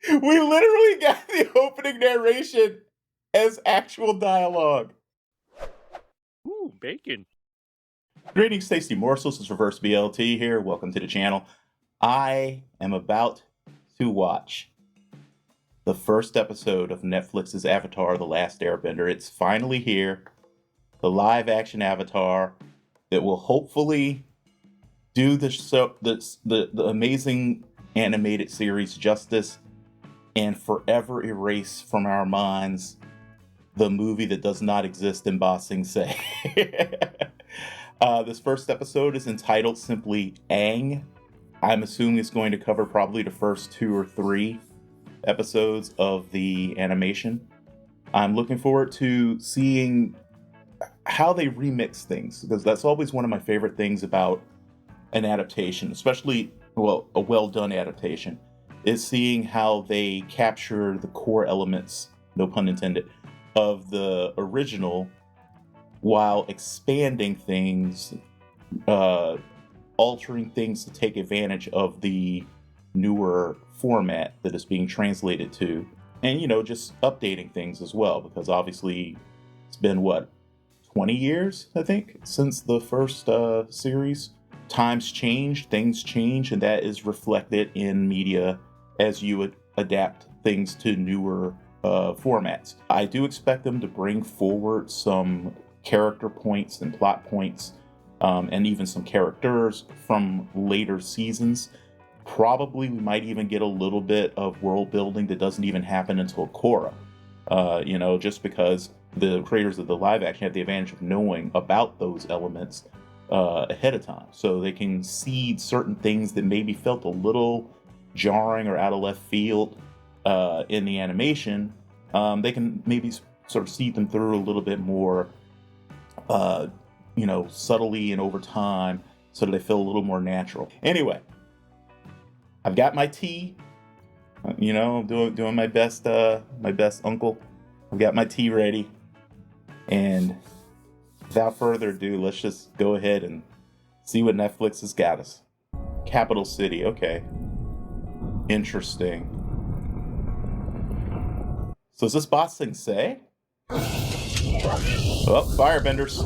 We literally got the opening narration as actual dialogue. Ooh, bacon. Greetings, Tasty Morsels. It's Reverse BLT here. Welcome to the channel. I am about to watch the first episode of Netflix's Avatar: The Last Airbender. It's finally here. The live-action Avatar that will hopefully do the amazing animated series justice and forever erase from our minds the movie that does not exist in Ba Sing Se. This first episode is entitled simply Aang. I'm assuming it's going to cover probably the first 2 or 3 episodes of the animation. I'm looking forward to seeing how they remix things, because that's always one of my favorite things about an adaptation, especially, well, a well-done adaptation, is seeing how they capture the core elements, no pun intended, of the original while expanding things, altering things to take advantage of the newer format that is being translated to, and, you know, just updating things as well, because obviously it's been, 20 years, I think, since the first series. Times change, things change, and that is reflected in media as you would adapt things to newer formats. I do expect them to bring forward some character points and plot points, and even some characters from later seasons. Probably we might even get a little bit of world building that doesn't even happen until Korra. Just because the creators of the live action have the advantage of knowing about those elements ahead of time, so they can seed certain things that maybe felt a little jarring or out of left field in the animation. They can maybe sort of seed them through a little bit more, subtly and over time, so that they feel a little more natural. Anyway, I've got my tea. I'm doing my best uncle. I've got my tea ready, and without further ado, let's just go ahead and see what Netflix has got us. Capital City, okay. Interesting. So is this Ba Sing Se? Oh, firebenders.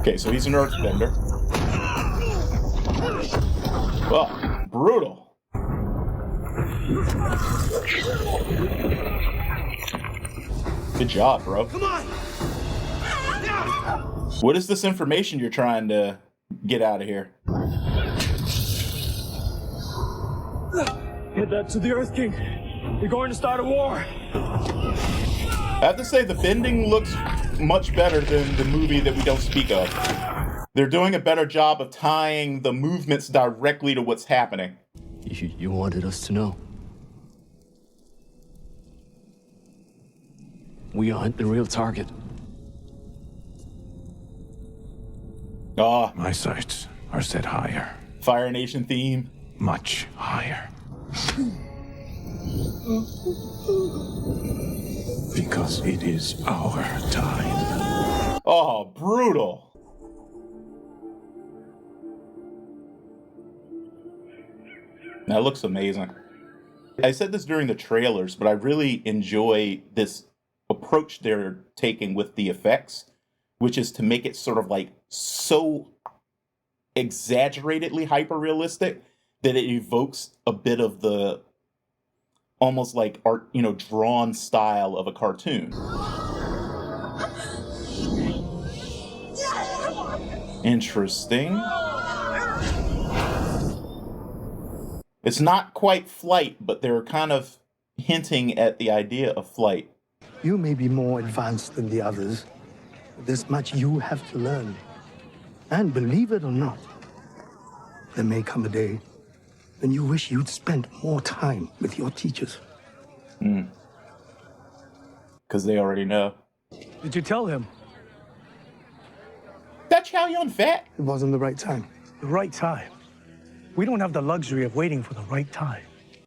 Okay, so he's an earthbender. Well, brutal. Good job, bro. Come on! What is this information you're trying to get out of here? Get that to the Earth King. You're going to start a war. I have to say, the bending looks much better than the movie that we don't speak of. They're doing a better job of tying the movements directly to what's happening. You wanted us to know. We aren't the real target. Ah, My sights are set higher. Fire Nation theme. Much higher. Because it is our time. Oh, brutal. That looks amazing. I said this during the trailers, but I really enjoy this approach they're taking with the effects, which is to make it sort of like so exaggeratedly hyper-realistic that it evokes a bit of the almost like art, drawn style of a cartoon. Interesting. It's not quite flight, but they're kind of hinting at the idea of flight. You may be more advanced than the others, but there's much you have to learn. And believe it or not, there may come a day when you wish you'd spent more time with your teachers. Because they already know. Did you tell him? That Chow Yun Fat? It wasn't the right time. The right time. We don't have the luxury of waiting for the right time.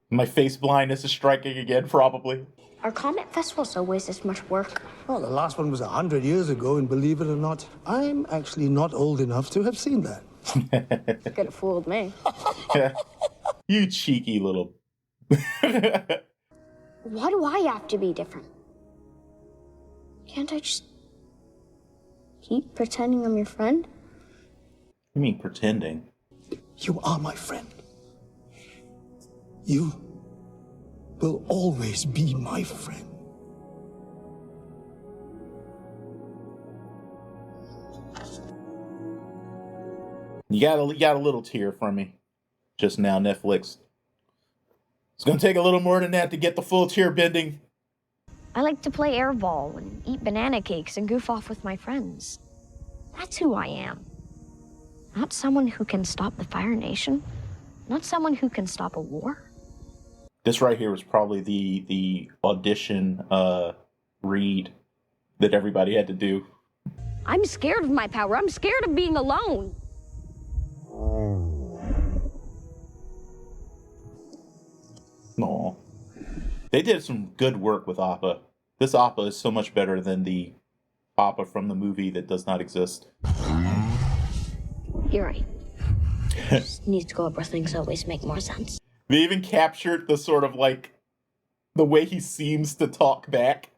My face blindness is striking again, probably. Are comet festivals always this much work? Well, the last one was 100 years ago, and believe it or not, I'm actually not old enough to have seen that. Could have fooled me. You cheeky little. Why do I have to be different? Can't I just keep pretending I'm your friend? You mean pretending? You are my friend. You will always be my friend. You got a little tear from me just now, Netflix. It's gonna take a little more than that to get the full tear bending. I like to play airball and eat banana cakes and goof off with my friends. That's who I am. Not someone who can stop the Fire Nation. Not someone who can stop a war. This right here was probably the audition read that everybody had to do. I'm scared of my power. I'm scared of being alone. Aw. They did some good work with Appa. This Appa is so much better than the Appa from the movie that does not exist. You're right. Just needs to go up where things always make more sense. They even captured the sort of like the way he seems to talk back.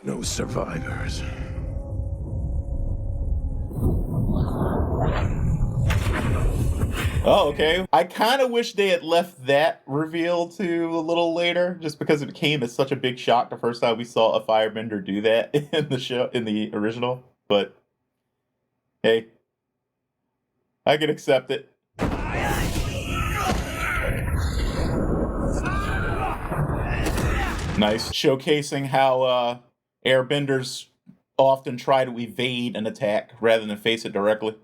No survivors. Oh, okay. I kind of wish they had left that reveal to a little later, just because it came as such a big shock the first time we saw a firebender do that in the show, in the original. But hey, I can accept it. Nice. Showcasing how airbenders often try to evade an attack rather than face it directly.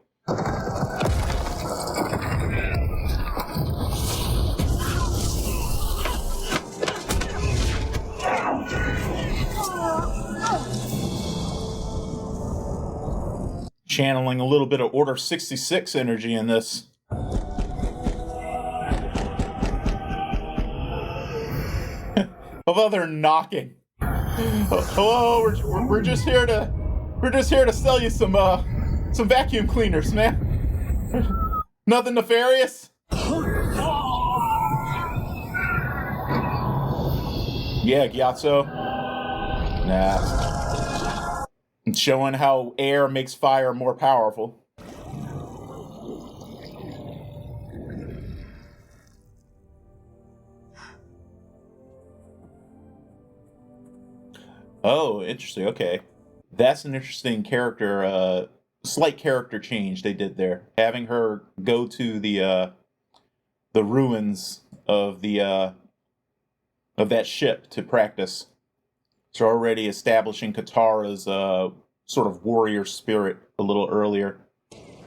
Channeling a little bit of Order 66 energy in this. Although they're knocking. Hello, we're just here to sell you some vacuum cleaners, man. Nothing nefarious. Yeah, Gyatso. Nah. It's showing how air makes fire more powerful. Oh, interesting. Okay. That's an interesting character, slight character change they did there. Having her go to the ruins of of that ship to practice. So already establishing Katara's sort of warrior spirit a little earlier.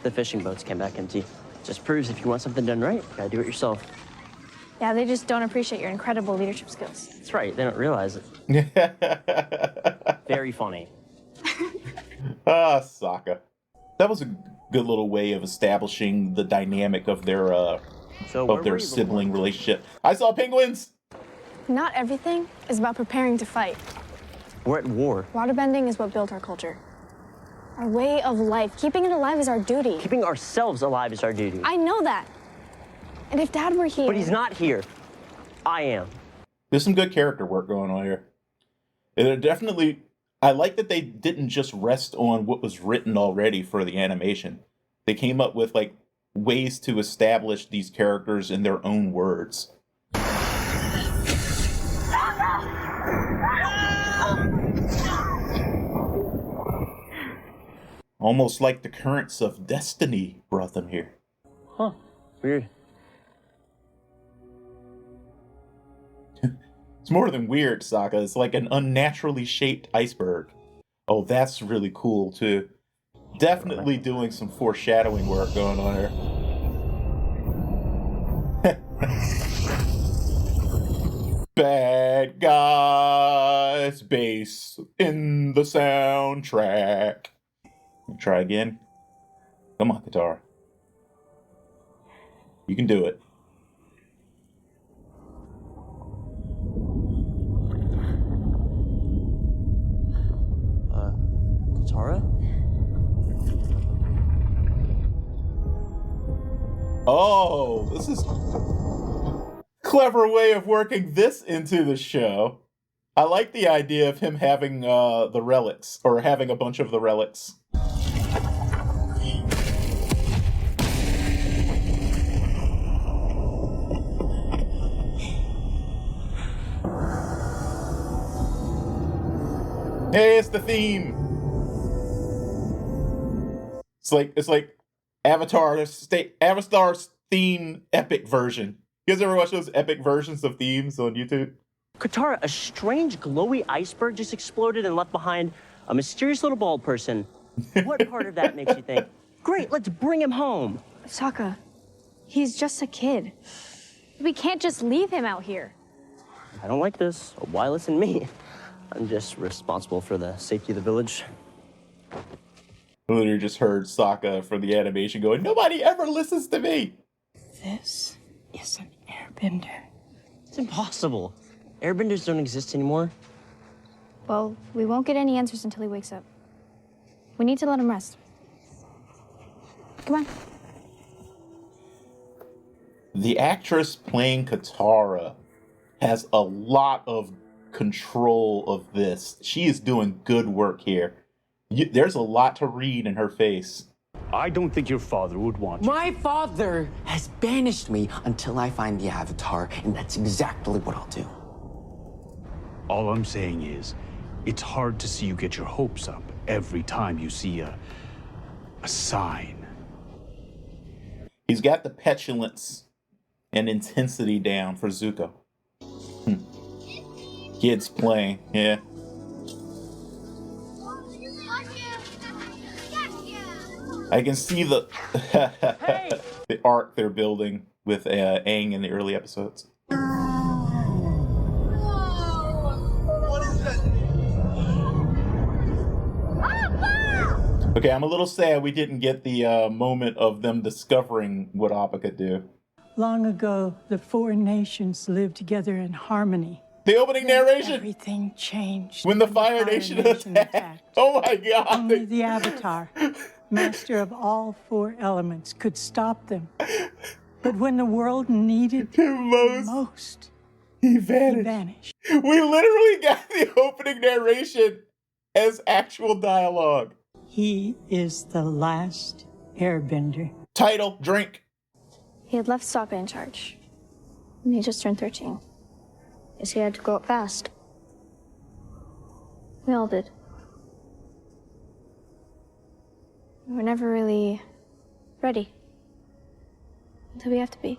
The fishing boats came back empty. Just proves if you want something done right, you gotta do it yourself. Yeah, they just don't appreciate your incredible leadership skills. That's right, they don't realize it. Very funny. Sokka. That was a good little way of establishing the dynamic of their sibling relationship. I saw penguins! Not everything is about preparing to fight. We're at war. Waterbending is what built our culture. Our way of life. Keeping it alive is our duty. Keeping ourselves alive is our duty. I know that. And if Dad were here... But he's not here. I am. There's some good character work going on here. And definitely, I like that they didn't just rest on what was written already for the animation. They came up with like ways to establish these characters in their own words. Almost like the currents of destiny brought them here. Huh. Weird. It's more than weird, Sokka. It's like an unnaturally shaped iceberg. Oh, that's really cool, too. Definitely doing some foreshadowing work going on here. Bad guys bass in the soundtrack. Try again. Come on, Katara. You can do it. Katara? Oh, Clever way of working this into the show. I like the idea of him having the relics, or having a bunch of the relics. Hey, it's the theme. It's like Avatar's theme epic version. You guys ever watch those epic versions of themes on YouTube? Katara, a strange glowy iceberg just exploded and left behind a mysterious little bald person. What part of that makes you think, great, let's bring him home? Sokka, he's just a kid. We can't just leave him out here. I don't like this. Why listen to me? I'm just responsible for the safety of the village. I literally just heard Sokka from the animation going, nobody ever listens to me! This is an airbender. It's impossible. Airbenders don't exist anymore. Well, we won't get any answers until he wakes up. We need to let him rest. Come on. The actress playing Katara has a lot of control of this. She is doing good work here. There's a lot to read in her face. I don't think your father would want you. My father has banished me until I find the Avatar, and that's exactly what I'll do. All I'm saying is, it's hard to see you get your hopes up every time you see a sign. He's got the petulance and intensity down for Zuko. Kids playing, yeah. I can see the the arc they're building with Aang in the early episodes. Okay, I'm a little sad we didn't get the moment of them discovering what Appa could do. Long ago, the four nations lived together in harmony. The opening narration! Everything changed. When the Fire Nation attacked. Oh my god! Only the Avatar, master of all four elements, could stop them. But when the world needed him most, he vanished. We literally got the opening narration as actual dialogue. He is the last airbender. Title, drink. He had left Sokka in charge. And he just turned 13. Guess he had to grow up fast. We all did. We were never really ready. Until we have to be.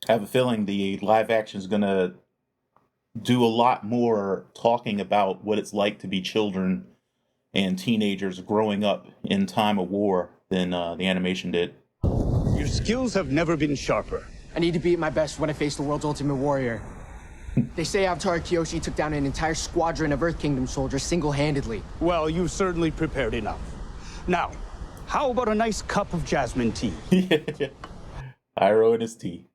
I have a feeling the live action is going to do a lot more talking about what it's like to be children and teenagers growing up in time of war than the animation did. Your skills have never been sharper. I need to be at my best when I face the world's ultimate warrior. They say Avatar Kyoshi took down an entire squadron of Earth Kingdom soldiers single-handedly. Well, you've certainly prepared enough. Now, how about a nice cup of jasmine tea? Iroh and his tea.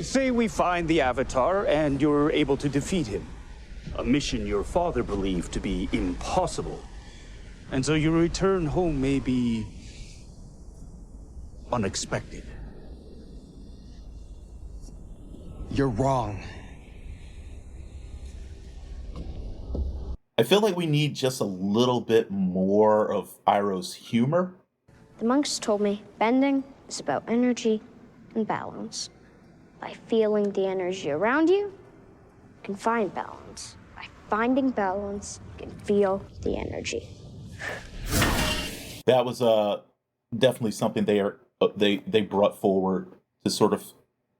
Say we find the Avatar and you're able to defeat him. A mission your father believed to be impossible. And so your return home may be unexpected. You're wrong. I feel like we need just a little bit more of Iroh's humor. The monks told me bending is about energy and balance. By feeling the energy around you, you can find balance. By finding balance, you can feel the energy. That was definitely something they brought forward to sort of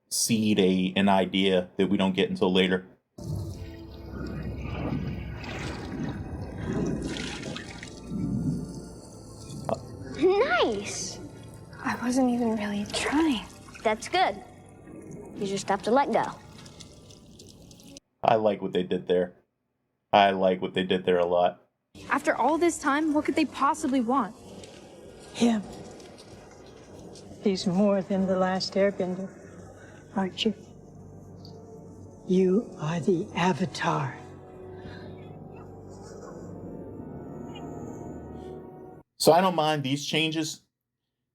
seed an idea that we don't get until later. Nice! I wasn't even really trying. That's good. You just have to let go. I like what they did there. I like what they did there a lot. After all this time, what could they possibly want? Him. He's more than the last airbender, aren't you? You are the Avatar. So I don't mind these changes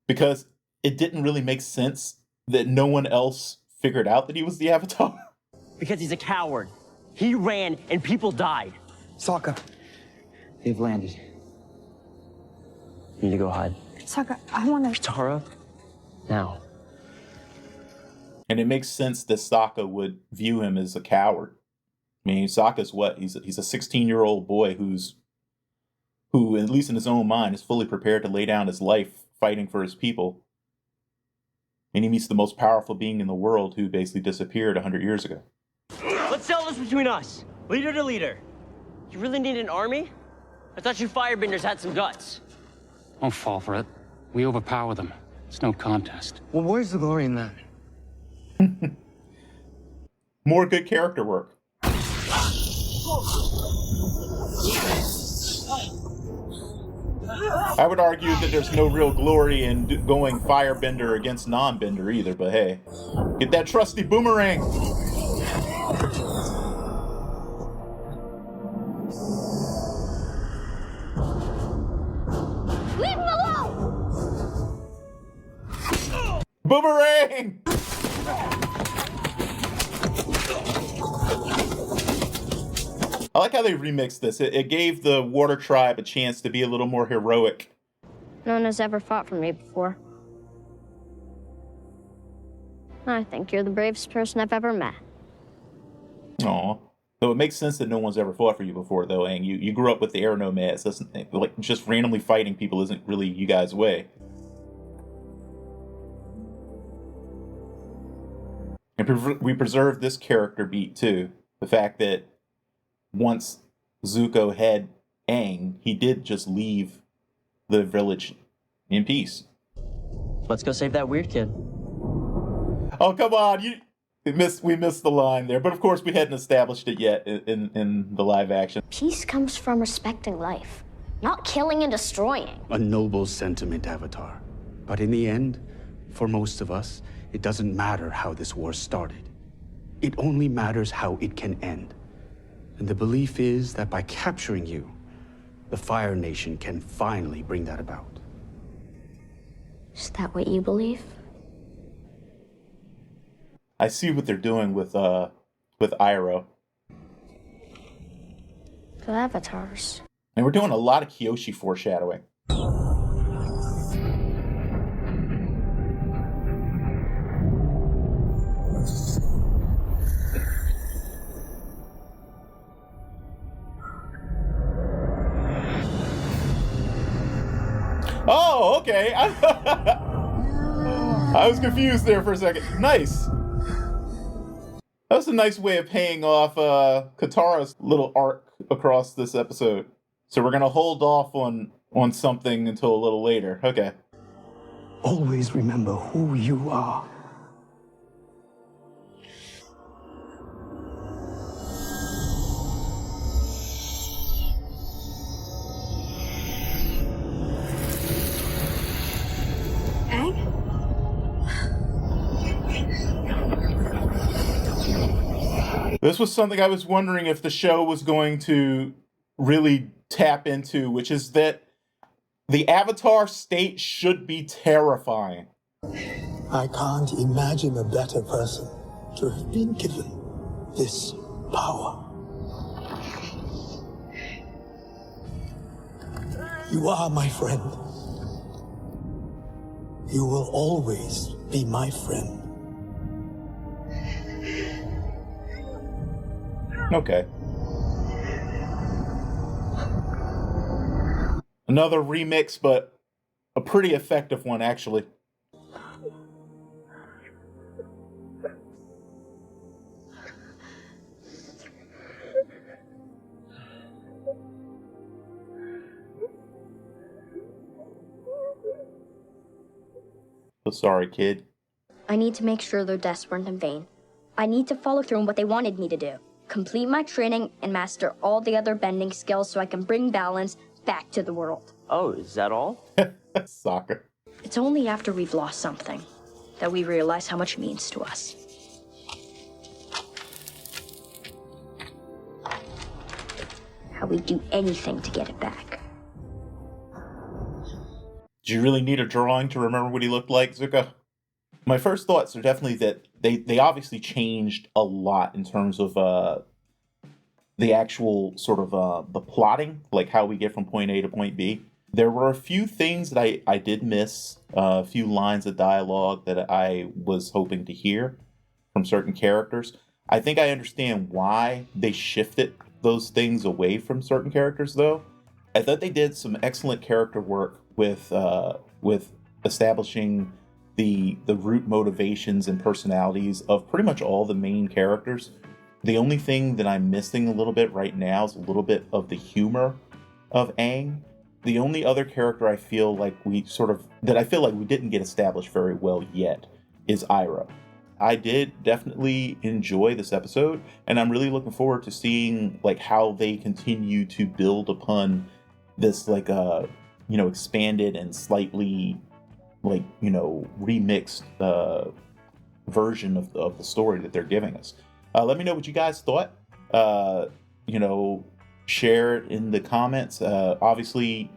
because it didn't really make sense that no one else figured out that he was the Avatar? Because he's a coward. He ran and people died. Sokka. They've landed. You need to go hide. Sokka, I want to... Katara, now. And it makes sense that Sokka would view him as a coward. I mean, Sokka's what? He's a 16-year-old boy who, at least in his own mind, is fully prepared to lay down his life fighting for his people. And he meets the most powerful being in the world who basically disappeared 100 years ago. Let's settle this between us. Leader to leader. You really need an army? I thought you firebenders had some guts. Don't fall for it. We overpower them. It's no contest. Well, where's the glory in that? More good character work. I would argue that there's no real glory in going firebender against non-bender either, but hey. Get that trusty boomerang! Leave him alone! Boomerang! I like how they remixed this. It gave the Water Tribe a chance to be a little more heroic. No one has ever fought for me before. I think you're the bravest person I've ever met. Aw. So it makes sense that no one's ever fought for you before, though, Aang. You grew up with the air nomads. That's, like, just randomly fighting people isn't really you guys' way. And we preserved this character beat, too. The fact that once Zuko had Aang, he did just leave the village in peace. Let's go save that weird kid. Oh, come on. We missed the line there. But of course, we hadn't established it yet in the live action. Peace comes from respecting life, not killing and destroying. A noble sentiment, Avatar. But in the end, for most of us, it doesn't matter how this war started. It only matters how it can end. And the belief is that by capturing you, the Fire Nation can finally bring that about. Is that what you believe? I see what they're doing with Iroh. The avatars. And we're doing a lot of Kyoshi foreshadowing. Oh, okay. I was confused there for a second. Nice. That was a nice way of paying off Katara's little arc across this episode. So we're going to hold off on something until a little later. Okay. Always remember who you are. This was something I was wondering if the show was going to really tap into, which is that the Avatar state should be terrifying. I can't imagine a better person to have been given this power. You are my friend. You will always be my friend. Okay. Another remix, but a pretty effective one, actually. So sorry, kid. I need to make sure their deaths weren't in vain. I need to follow through on what they wanted me to do. Complete my training and master all the other bending skills so I can bring balance back to the world. Oh, is that all? Soccer. It's only after we've lost something that we realize how much it means to us. How we do anything to get it back. Do you really need a drawing to remember what he looked like, Zuko? My first thoughts are definitely that they obviously changed a lot in terms of the actual sort of the plotting, like how we get from point A to point B. There were a few things that I did miss, a few lines of dialogue that I was hoping to hear from certain characters. I think I understand why they shifted those things away from certain characters, though. I thought they did some excellent character work with establishing the root motivations and personalities of pretty much all the main characters. The only thing that I'm missing a little bit right now is a little bit of the humor of Aang. The only other character I feel like we didn't get established very well yet is Iroh. I did definitely enjoy this episode, and I'm really looking forward to seeing like how they continue to build upon this expanded and slightly remixed version of the story that they're giving us. Let me know what you guys thought. Share it in the comments. Obviously,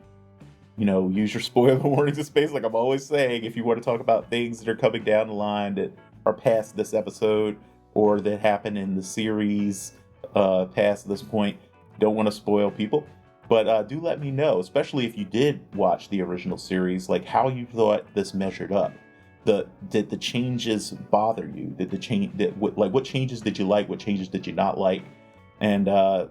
use your spoiler warnings in space, like I'm always saying. If you want to talk about things that are coming down the line that are past this episode or that happen in the series past this point, don't want to spoil people. But do let me know, especially if you did watch the original series, like how you thought this measured up. Did the changes bother you? Did the what changes did you like? What changes did you not like? And how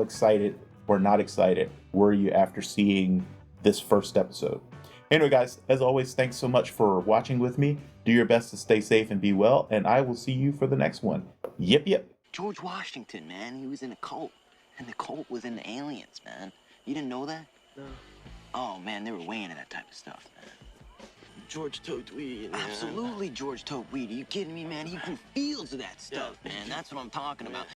excited or not excited were you after seeing this first episode? Anyway, guys, as always, thanks so much for watching with me. Do your best to stay safe and be well, and I will see you for the next one. Yep. George Washington, man, he was in a cult. And the cult was in the aliens, man. You didn't know that? No. Oh, man, they were way into that type of stuff, man. George smoked weed. Absolutely, George smoked weed. Are you kidding me, man? He grew fields of that stuff, man. That's what I'm talking about.